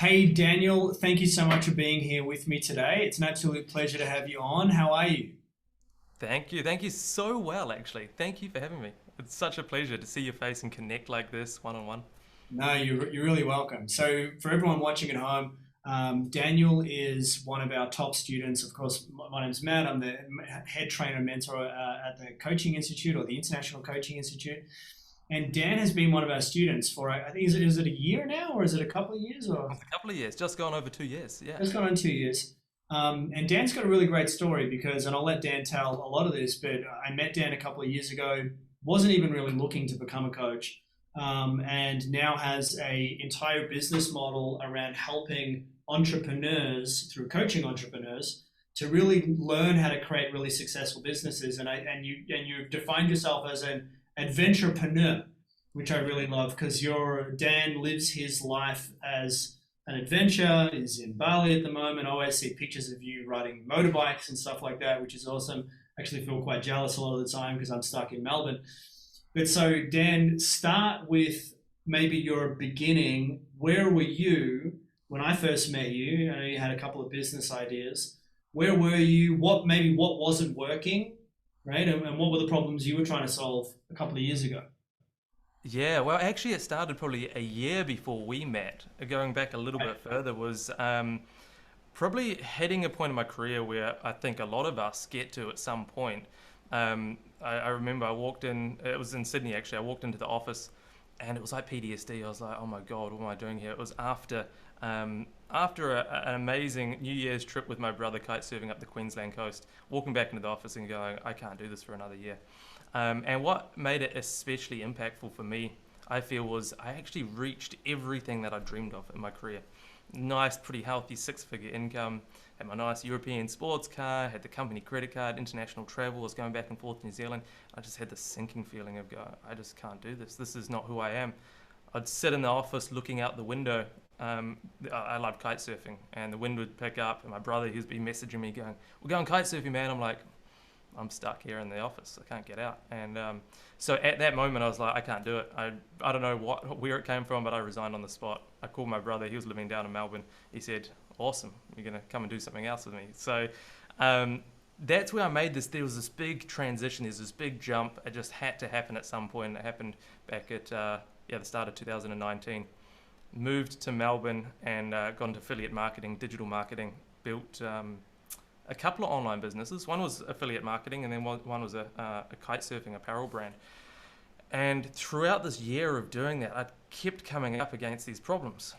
Hey, Daniel, thank you so much for being here with me today. It's an absolute pleasure to have you on. How are you? Thank you. Thank you so well, actually. Thank you for having me. It's such a pleasure to see your face and connect like this one on one. No, you're really welcome. So, for everyone watching at home, Daniel is one of our top students. Of course, my name's Matt. I'm the head trainer and mentor at the Coaching Institute or the International Coaching Institute. And Dan has been one of our students for, I think, is it a year now or is it a couple of years or? It's a couple of years, just gone over 2 years. Yeah. It's gone on 2 years. And Dan's got a really great story because, and I'll let Dan tell a lot of this, but I met Dan a couple of years ago, wasn't even really looking to become a coach, and now has a entire business model around helping entrepreneurs through coaching entrepreneurs to really learn how to create really successful businesses. And you defined yourself as an adventurepreneur, which I really love because your Dan lives his life as an adventure, is in Bali at the moment. I always see pictures of you riding motorbikes and stuff like that, which is awesome. I actually feel quite jealous a lot of the time because I'm stuck in Melbourne. But so, Dan, start with maybe your beginning. Where were you when I first met you? I know you had a couple of business ideas. Where were you? What wasn't working, right? And what were the problems you were trying to solve a couple of years ago? Yeah, well, actually, it started probably a year before we met. Going back a little bit further was probably hitting a point in my career where I think a lot of us get to at some point. I remember I walked in, it was in Sydney actually, I walked into the office and it was like PTSD. I was like, oh my God, what am I doing here? It was after an amazing New Year's trip with my brother kite surfing up the Queensland coast, walking back into the office and going, I can't do this for another year. And what made it especially impactful for me, I feel, was I actually reached everything that I dreamed of in my career. Nice, pretty healthy six-figure income, had my nice European sports car, had the company credit card, international travel, was going back and forth to New Zealand. I just had this sinking feeling of going, I just can't do this. This is not who I am. I'd sit in the office looking out the window. I love kite surfing, and the wind would pick up, and my brother, he'd be messaging me going, we're going kite surfing, man. I'm like, I'm stuck here in the office. I can't get out. And so at that moment, I was like, I can't do it. I don't know where it came from, but I resigned on the spot. I called my brother. He was living down in Melbourne. He said, awesome, you're going to come and do something else with me. So that's where I made this. There was this big transition. There's this big jump. It just had to happen at some point. It happened back at the start of 2019. Moved to Melbourne and got into affiliate marketing, digital marketing, built a couple of online businesses. One was affiliate marketing, and then one was a kite surfing apparel brand. And throughout this year of doing that, I kept coming up against these problems.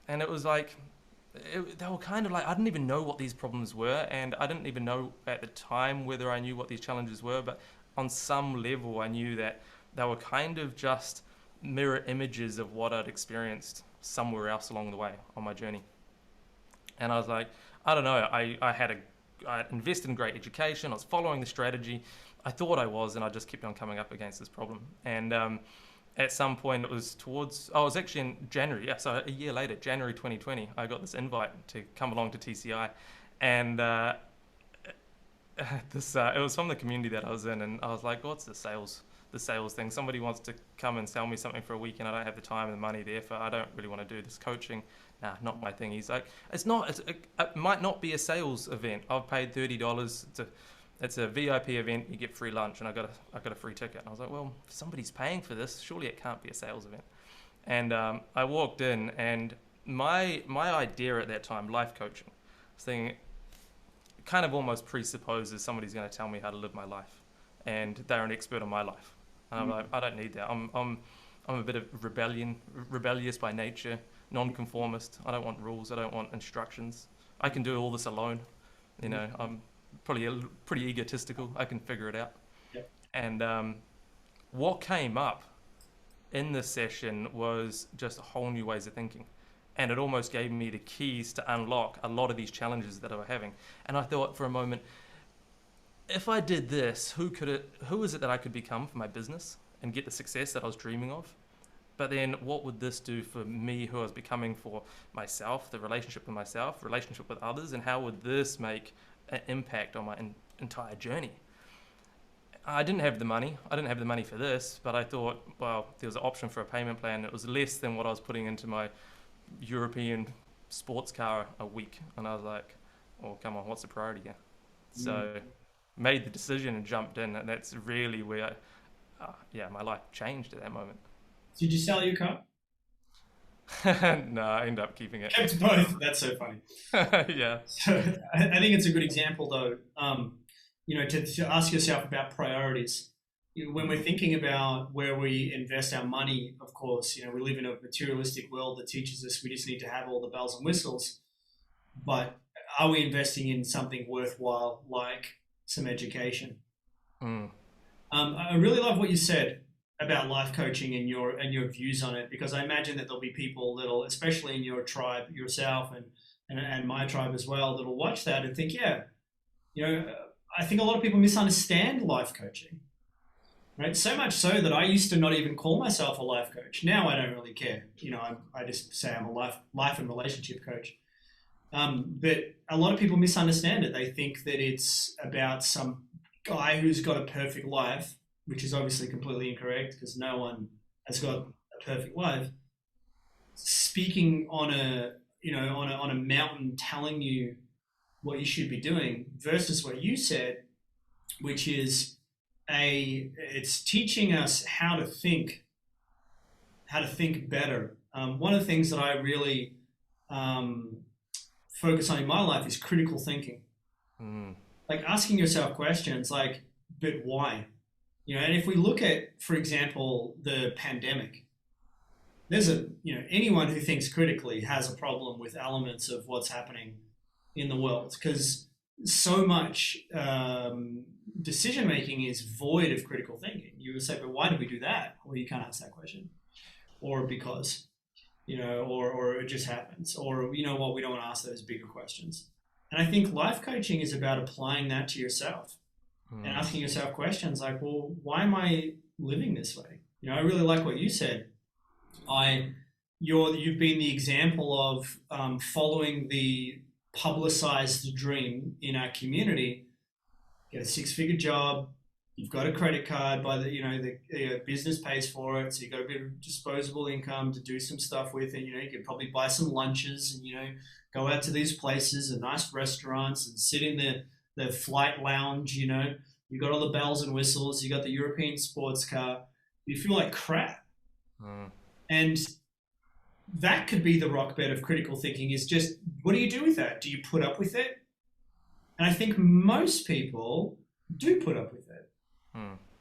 And it was like, they were kind of like, I didn't even know what these problems were, and I didn't even know at the time whether I knew what these challenges were, but on some level I knew that they were kind of just mirror images of what I'd experienced somewhere else along the way on my journey. And I was like, I don't know, I invested in great education. I was following the strategy. I thought I was, and I just kept on coming up against this problem. And at some point, it was I was actually in January, yeah, so a year later, January 2020, I got this invite to come along to TCI. And it was from the community that I was in, and I was like, what's the sales thing? Somebody wants to come and sell me something for a week, and I don't have the time and the money, the effort. I don't really want to do this coaching. Nah, not my thing. He's like, it might not be a sales event. I've paid $30. It's a VIP event. You get free lunch, and I got a free ticket. And I was like, well, if somebody's paying for this, surely it can't be a sales event. And I walked in, and my idea at that time, life coaching, was thinking, kind of almost presupposes somebody's going to tell me how to live my life, and they're an expert on my life. And I'm like, I don't need that. I'm a bit of rebellious by nature, non-conformist. I don't want rules. I don't want instructions. I can do all this alone. I'm probably pretty egotistical. I can figure it out. Yep. And what came up in this session was just whole new ways of thinking. And it almost gave me the keys to unlock a lot of these challenges that I was having. And I thought for a moment, if I did this, who is it that I could become for my business and get the success that I was dreaming of? But then what would this do for me, who I was becoming, for myself, the relationship with myself, relationship with others, and how would this make an impact on my entire journey? I didn't have the money. I didn't have the money for this, but I thought, well, there was an option for a payment plan. It was less than what I was putting into my European sports car a week. And I was like, oh, come on, what's the priority here? So made the decision and jumped in, and that's really where, my life changed at that moment. Did you sell your car? No, I ended up keeping it. Kept both. That's so funny. Yeah. So I think it's a good example, though, to ask yourself about priorities. When we're thinking about where we invest our money, of course, we live in a materialistic world that teaches us we just need to have all the bells and whistles. But are we investing in something worthwhile, like some education? I really love what you said about life coaching and your views on it, because I imagine that there'll be people that'll, especially in your tribe, yourself and my tribe as well, that'll watch that and think, I think a lot of people misunderstand life coaching. Right? So much so that I used to not even call myself a life coach. Now I don't really care. I just say I'm a life and relationship coach. But a lot of people misunderstand it. They think that it's about some guy who's got a perfect life, which is obviously completely incorrect, because no one has got a perfect life. Speaking on a mountain, telling you what you should be doing, versus what you said, which is it's teaching us how to think better. One of the things that I really focus on in my life is critical thinking. Like asking yourself questions like, but why? And if we look at, for example, the pandemic, there's anyone who thinks critically has a problem with elements of what's happening in the world, because so much decision making is void of critical thinking. You would say, but why did we do that? Well, you can't ask that question. Or because, or it just happens. Or, we don't want to ask those bigger questions. And I think life coaching is about applying that to yourself and asking yourself questions like, well, why am I living this way? I really like what you said. You've been the example of following the publicized dream in our community. Get a 6-figure job, you've got a credit card by the business pays for it, so you've got a bit of disposable income to do some stuff with it. You could probably buy some lunches and go out to these places and nice restaurants and sit in the flight lounge. You've got all the bells and whistles, you got the European sports car. You feel like crap. And that could be the rock bed of critical thinking, is just, what do you do with that? Do you put up with it? And I think most people do put up with it.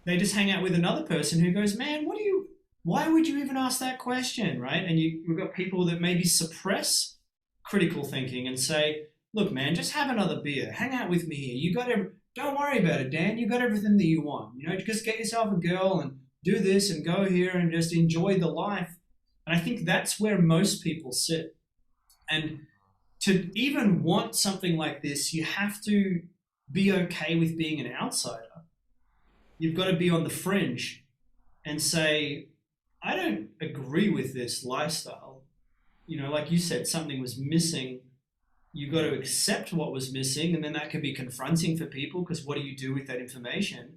They just hang out with another person who goes, man, why would you even ask that question, right? And we've got people that maybe suppress critical thinking and say, look, man, just have another beer. Hang out with me here. Don't worry about it, Dan. You got everything that you want. Just get yourself a girl and do this and go here and just enjoy the life. And I think that's where most people sit. And to even want something like this, you have to be okay with being an outsider. You've got to be on the fringe and say, I don't agree with this lifestyle. Like you said, something was missing. You've got to accept what was missing, and then that can be confronting for people, because what do you do with that information?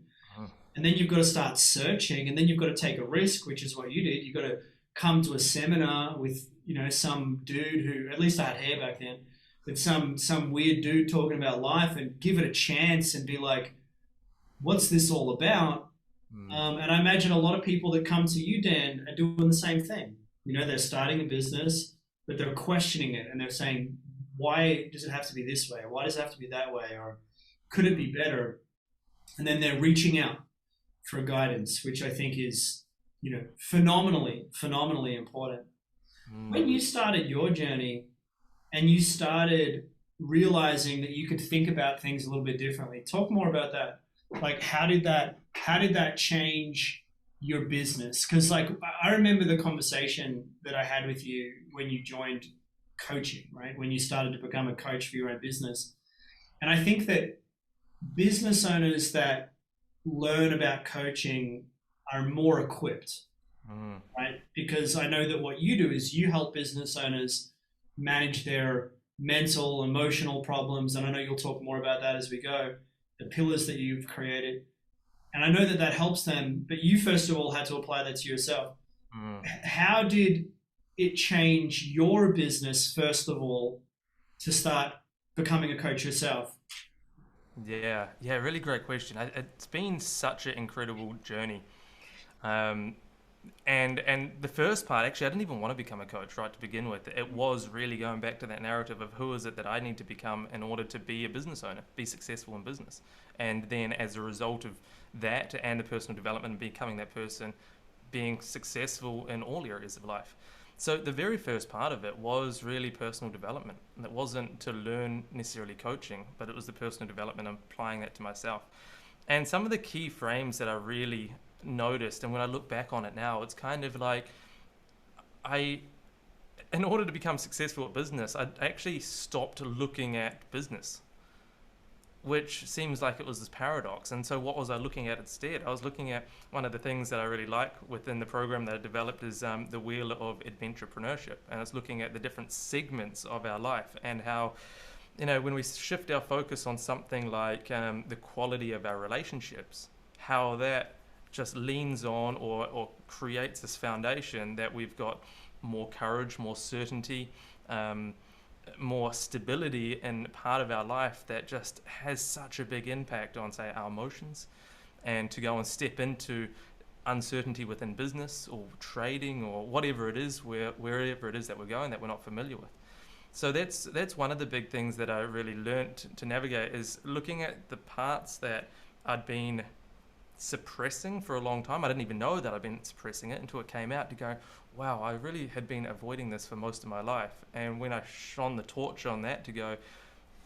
And then you've got to start searching, and then you've got to take a risk, which is what you did. You've got to come to a seminar with, some dude who, at least I had hair back then, but some weird dude talking about life, and give it a chance and be like, what's this all about? And I imagine a lot of people that come to you, Dan, are doing the same thing. They're starting a business, but they're questioning it, and they're saying, why does it have to be this way? Or why does it have to be that way? Or could it be better? And then they're reaching out for guidance, which I think is, phenomenally important. When you started your journey and you started realizing that you could think about things a little bit differently, talk more about that. Like, how did that change your business? Because I remember the conversation that I had with you when you joined coaching, right? When you started to become a coach for your own business. And I think that business owners that learn about coaching are more equipped, right? Because I know that what you do is you help business owners manage their mental, emotional problems. And I know you'll talk more about that as we go, the pillars that you've created. And I know that helps them, but you first of all had to apply that to yourself. How did it change your business, first of all, to start becoming a coach yourself? Yeah, really great question. It's been such an incredible journey. Um, and the first part, actually, I didn't even want to become a coach, right, to begin with. It was really going back to that narrative of who is it that I need to become in order to be a business owner, be successful in business. And then as a result of that and the personal development and becoming that person, being successful in all areas of life. So the very first part of it was really personal development. And it wasn't to learn necessarily coaching, but it was the personal development and applying that to myself. And some of the key frames that I really noticed, and when I look back on it now, it's kind of like I, in order to become successful at business, I actually stopped looking at business, which seems like it was this paradox. And so what was I looking at instead? I was looking at one of the things that I really like within the program that I developed is the wheel of Adventurepreneur. And it's looking at the different segments of our life and how, when we shift our focus on something like the quality of our relationships, how that just leans on or creates this foundation that we've got more courage, more certainty, more stability in part of our life that just has such a big impact on, say, our emotions, and to go and step into uncertainty within business or trading or whatever it is, wherever it is that we're going that we're not familiar with. So that's one of the big things that I really learned to navigate, is looking at the parts that I'd been suppressing for a long time. I didn't even know that I'd been suppressing it until it came out, to go, wow, I really had been avoiding this for most of my life. And when I shone the torch on that, to go,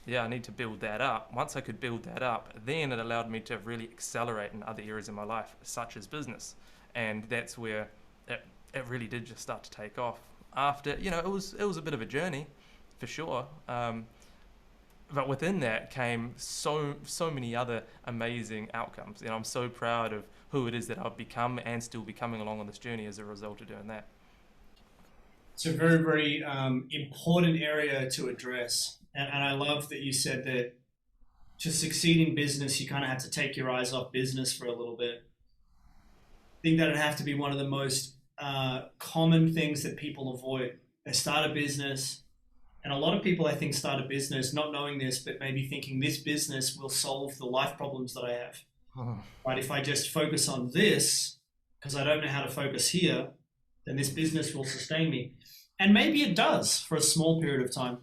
yeah, I need to build that up. Once I could build that up, then it allowed me to really accelerate in other areas of my life, such as business. And that's where it really did just start to take off. After, it was a bit of a journey, for sure. But within that came so many other amazing outcomes. I'm so proud of who it is that I've become and still becoming along on this journey as a result of doing that. It's a very, very important area to address. And I love that you said that to succeed in business, you kind of have to take your eyes off business for a little bit. I think that would have to be one of the most common things that people avoid. They start a business, and a lot of people, I think, start a business not knowing this, but maybe thinking this business will solve the life problems that I have. Right? If I just focus on this, because I don't know how to focus here, then this business will sustain me. And maybe it does for a small period of time.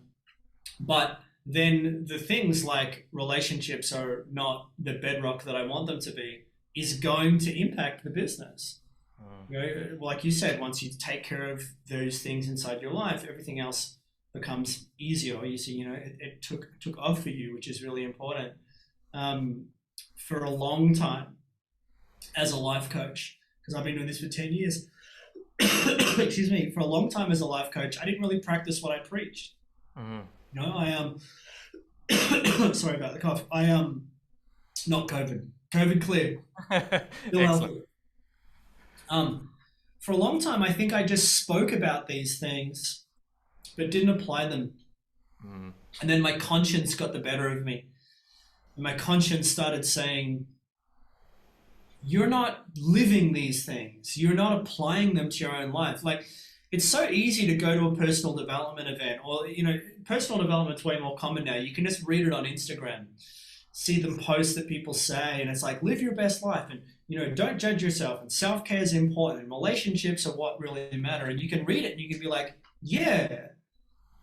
But then the things like relationships are not the bedrock that I want them to be, is going to impact the business. Like you said, once you take care of those things inside your life, everything else becomes easier. You see, it took off for you, which is really important. For a long time as a life coach, because I've been doing this for 10 years, excuse me, for a long time as a life coach, I didn't really practice what I preached. I sorry about the cough. Not COVID cleared. Still healthy. For a long time, I think I just spoke about these things, but didn't apply them. And then my conscience got the better of me. And my conscience started saying, you're not living these things. You're not applying them to your own life. Like, it's so easy to go to a personal development event, or, personal development's way more common now. You can just read it on Instagram, see them post that people say, and it's like, live your best life, and, don't judge yourself, and self-care is important, and relationships are what really matter. And you can read it and you can be like, yeah,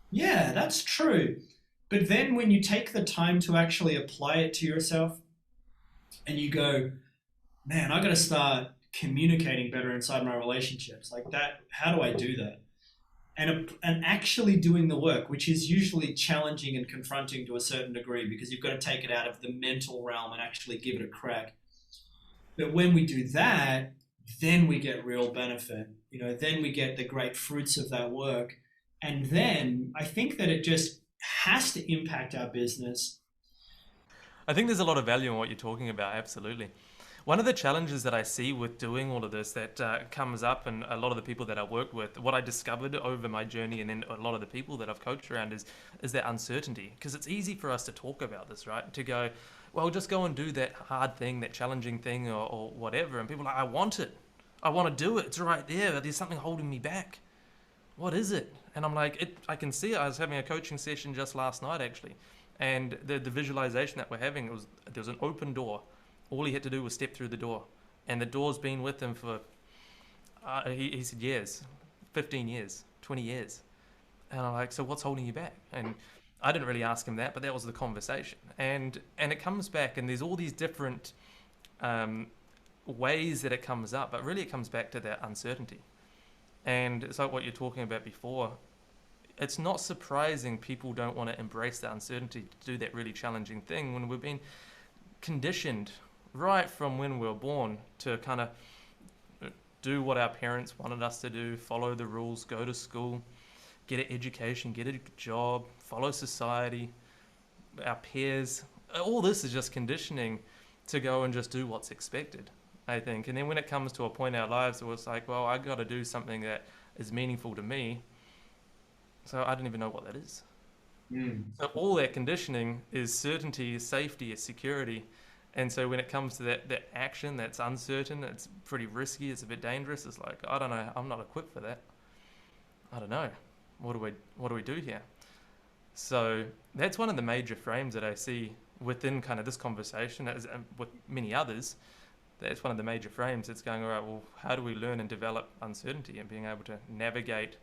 that's true. But then when you take the time to actually apply it to yourself and you go, man, I got to start communicating better inside my relationships. Like that, how do I do that? And actually doing the work, which is usually challenging and confronting to a certain degree, because you've got to take it out of the mental realm and actually give it a crack. But when we do that, then we get real benefit. Then we get the great fruits of that work. And then I think that it just has to impact our business. I think there's a lot of value in what you're talking about, absolutely. One of the challenges that I see with doing all of this that comes up, and a lot of the people that I worked with, what I discovered over my journey, and then a lot of the people that I've coached around, is that uncertainty. Because it's easy for us to talk about this, right? To go, well, just go and do that hard thing, that challenging thing, or whatever. And people are like, I want it. I want to do it. It's right there. There's something holding me back. what is it? And I'm like, I can see it. I was having a coaching session just last night, actually. And the visualization that we're having, there was an open door. All he had to do was step through the door. And the door's been with him for, he said years, 15 years, 20 years. And I'm like, so what's holding you back? And I didn't really ask him that, but that was the conversation. And it comes back, and there's all these different ways that it comes up, but really it comes back to that uncertainty. And it's like what you're talking about before. It's not surprising people don't want to embrace the uncertainty to do that really challenging thing when we've been conditioned right from when we were born to kind of do what our parents wanted us to do, follow the rules, go to school, get an education, get a job, follow society, our peers. All this is just conditioning to go and just do what's expected, I think. And then when it comes to a point in our lives where it's like, well, I got to do something that is meaningful to me. So I don't even know what that is. So all that conditioning is certainty, is safety, is security. And so when it comes to that action that's uncertain, it's pretty risky, it's a bit dangerous. It's like, I don't know, I'm not equipped for that. I don't know. What do we do here? So that's one of the major frames that I see within kind of this conversation, as with many others. That's one of the major frames. It's going, all right, well, how do we learn and develop uncertainty and being able to navigate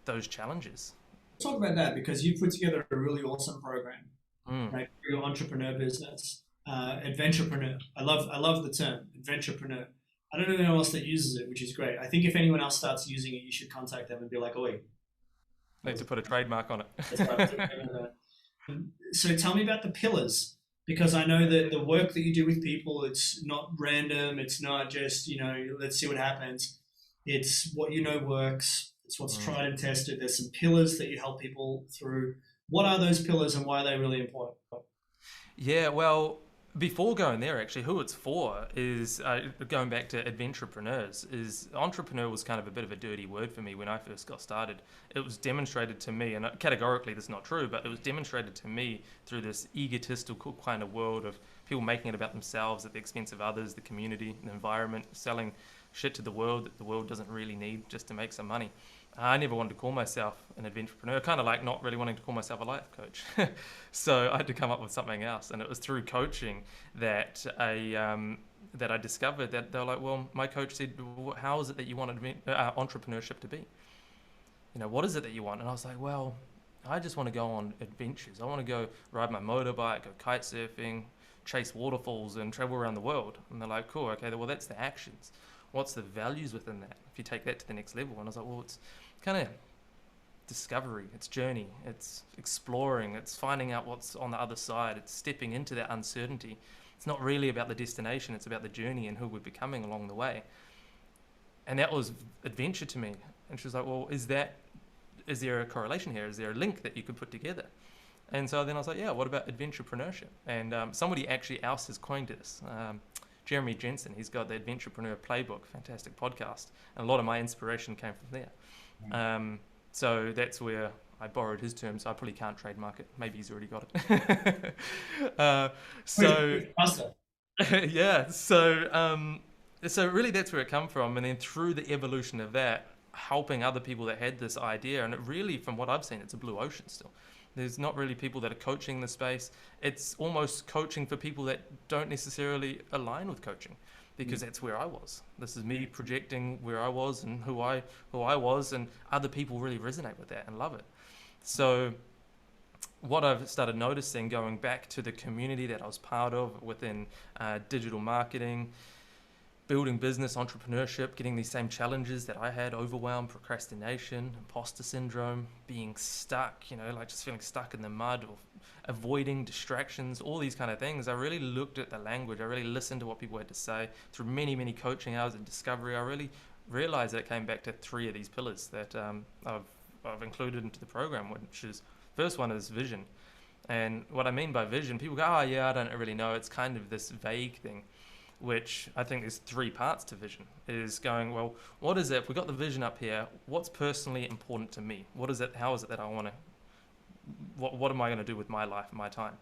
those challenges? Talk about that, because you've put together a really awesome program, right, for your entrepreneur business. Adventurepreneur. I love the term Adventurepreneur. I don't know anyone else that uses it, which is great. I think if anyone else starts using it, you should contact them and be like, "Oh, wait, need to put a trademark on it." that's right." So tell me about the pillars, because I know that the work that you do with people, it's not random. It's not just, let's see what happens. It's what works. It's what's tried and tested. There's some pillars that you help people through. What are those pillars and why are they really important? Yeah, well, before going there, actually, who it's for is going back to adventurepreneurs. Is entrepreneur was kind of a bit of a dirty word for me when I first got started. It was demonstrated to me, and categorically this is not true, but it was demonstrated to me through this egotistical kind of world of people making it about themselves at the expense of others, the community, the environment, selling shit to the world that the world doesn't really need just to make some money. I never wanted to call myself an adventurepreneur, kind of like not really wanting to call myself a life coach. So I had to come up with something else. And it was through coaching that I discovered that they were like, well, my coach said, how is it that you wanted entrepreneurship to be? What is it that you want? And I was like, well, I just want to go on adventures. I want to go ride my motorbike, go kite surfing, chase waterfalls and travel around the world. And they're like, cool, okay, well, that's the actions. What's the values within that? If you take that to the next level. And I was like, well, it's kind of discovery, it's journey, it's exploring, it's finding out what's on the other side, it's stepping into that uncertainty. It's not really about the destination, it's about the journey and who we're becoming along the way. And that was adventure to me. And she was like, well, is there a correlation here? Is there a link that you could put together? And so then I was like, yeah, what about adventurepreneurship? And somebody actually else has coined this. Jeremy Jensen, he's got the Adventurepreneur Playbook, fantastic podcast. And a lot of my inspiration came from there. So that's where I borrowed his term, so I probably can't trademark it. Maybe he's already got it. Yeah, so really that's where it come from. And then through the evolution of that, helping other people that had this idea, and it really, from what I've seen, it's a blue ocean still. There's not really people that are coaching the space. It's almost coaching for people that don't necessarily align with coaching, because that's where I was. This is me projecting where I was and who I was, and other people really resonate with that and love it. So what I've started noticing, going back to the community that I was part of within digital marketing, building business, entrepreneurship, getting these same challenges that I had: overwhelm, procrastination, imposter syndrome, being stuck, like just feeling stuck in the mud, or avoiding distractions, all these kind of things. I really looked at the language. I really listened to what people had to say. Through many, many coaching hours and discovery, I really realized that it came back to 3 of these pillars that I've included into the program, which is, first one is vision. And what I mean by vision, people go, oh yeah, I don't really know. It's kind of this vague thing, which I think there's 3 parts to vision. Is going, well, what is it? If we got the vision up here, what's personally important to me? What is it? How is it that I want to, what am I going to do with my life and my time?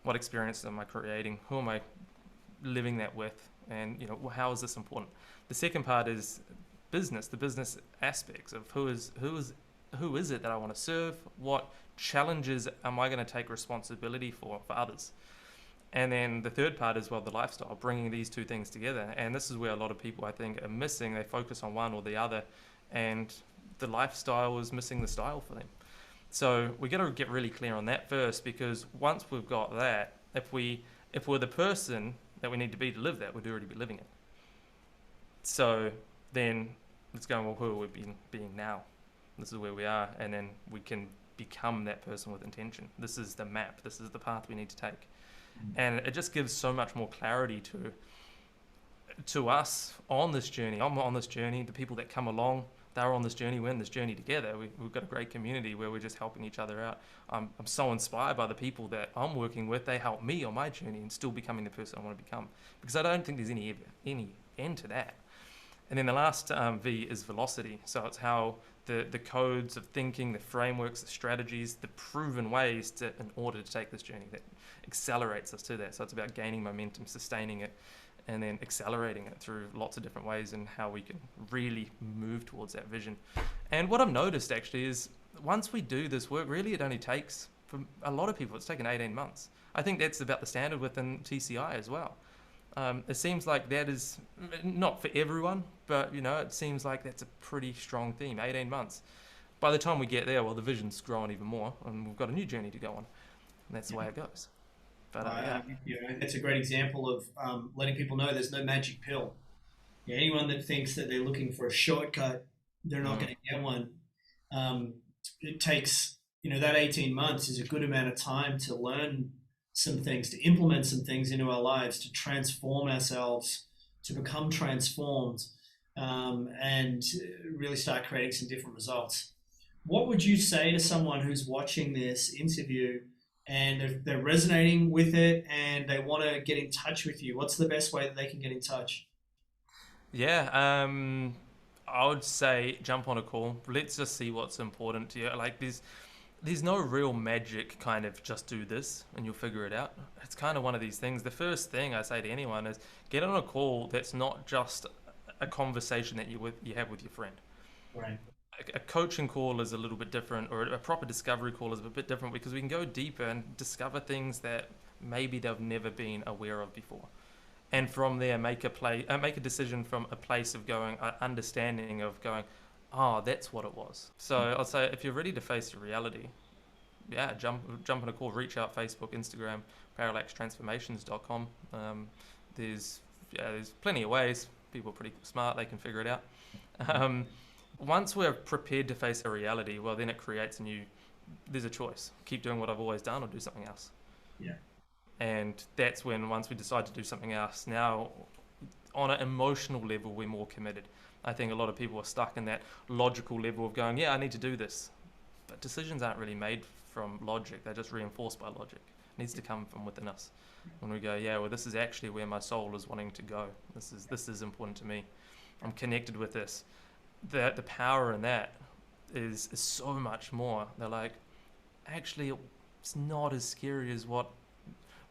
What experience am I creating? Who am I living that with? And, how is this important? The second part is business, the business aspects of who is who is it that I want to serve? What challenges am I going to take responsibility for others? And then the third part is, well, the lifestyle, bringing these two things together. And this is where a lot of people, I think, are missing. They focus on one or the other, and the lifestyle is missing the style for them. So we got to get really clear on that first, because once we've got that, if we're the person that we need to be to live that, we'd already be living it. So then let's go, well, who are we being now? This is where we are, and then we can become that person with intention. This is the map. This is the path we need to take. And it just gives so much more clarity to us on this journey. I'm on this journey. The people that come along, they're on this journey. We're in this journey together. We've got a great community where we're just helping each other out. I'm so inspired by the people that I'm working with. They help me on my journey and still becoming the person I want to become, because I don't think there's any end to that. And then the last V is velocity. So it's how the codes of thinking, the frameworks, the strategies, the proven ways in order to take this journey that accelerates us to that. So it's about gaining momentum, sustaining it, and then accelerating it through lots of different ways, and how we can really move towards that vision. And what I've noticed actually is, once we do this work, really it only takes, for a lot of people, it's taken 18 months. I think that's about the standard within TCI as well. It seems like that is not for everyone, but it seems like that's a pretty strong theme. 18 months. By the time we get there, well, the vision's growing even more, and we've got a new journey to go on. And that's the way it goes. But it's a great example of letting people know there's no magic pill. Anyone that thinks that they're looking for a shortcut, they're not going to get one. It takes, that 18 months is a good amount of time to learn some things, to implement some things into our lives, to transform ourselves, to become transformed, and really start creating some different results. What would you say to someone who's watching this interview and they're resonating with it and they want to get in touch with you? What's the best way that they can get in touch? Yeah, I would say jump on a call. Let's just see what's important to you. Like, there's no real magic kind of just do this and you'll figure it out. It's kind of one of these things. The first thing I say to anyone is get on a call that's not just a conversation that you have with your friend. Right. A coaching call is a little bit different, or a proper discovery call is a bit different, because we can go deeper and discover things that maybe they've never been aware of before. And from there, make a decision from a place of going, understanding of going, oh, that's what it was. So I'll say, if you're ready to face your reality, jump on a call, reach out, Facebook, Instagram, parallaxtransformations.com. There's plenty of ways. People are pretty smart, they can figure it out. Once we're prepared to face a reality, well, then it creates there's a choice. Keep doing what I've always done or do something else. Yeah. And that's when, once we decide to do something else, now on an emotional level, we're more committed. I think a lot of people are stuck in that logical level of going, I need to do this. But decisions aren't really made from logic. They're just reinforced by logic. It needs to come from within us. When we go, well, this is actually where my soul is wanting to go. This is important to me. I'm connected with this. The power in that is so much more. They're like, actually, it's not as scary as what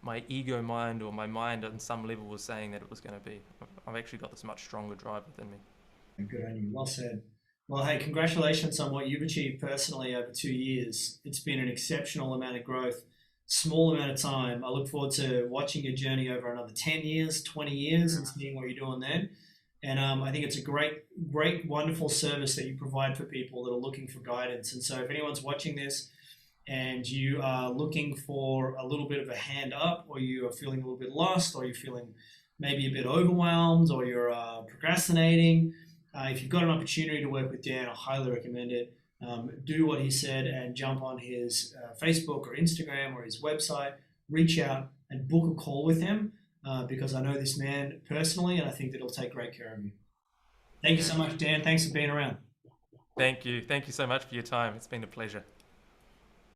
my ego mind or my mind on some level was saying that it was going to be. I've actually got this much stronger drive within me. Good on you. Well said. Well, hey, congratulations on what you've achieved personally over 2 years. It's been an exceptional amount of growth, small amount of time. I look forward to watching your journey over another 10 years, 20 years, and seeing what you're doing then. And I think it's a great, wonderful service that you provide for people that are looking for guidance. And so if anyone's watching this and you are looking for a little bit of a hand up, or you are feeling a little bit lost, or you're feeling maybe a bit overwhelmed, or you're procrastinating, if you've got an opportunity to work with Dan, I highly recommend it. Do what he said and jump on his Facebook or Instagram or his website, reach out and book a call with him. Because I know this man personally, and I think that he'll take great care of you. Thank you so much, Dan. Thanks for being around. Thank you. Thank you so much for your time. It's been a pleasure.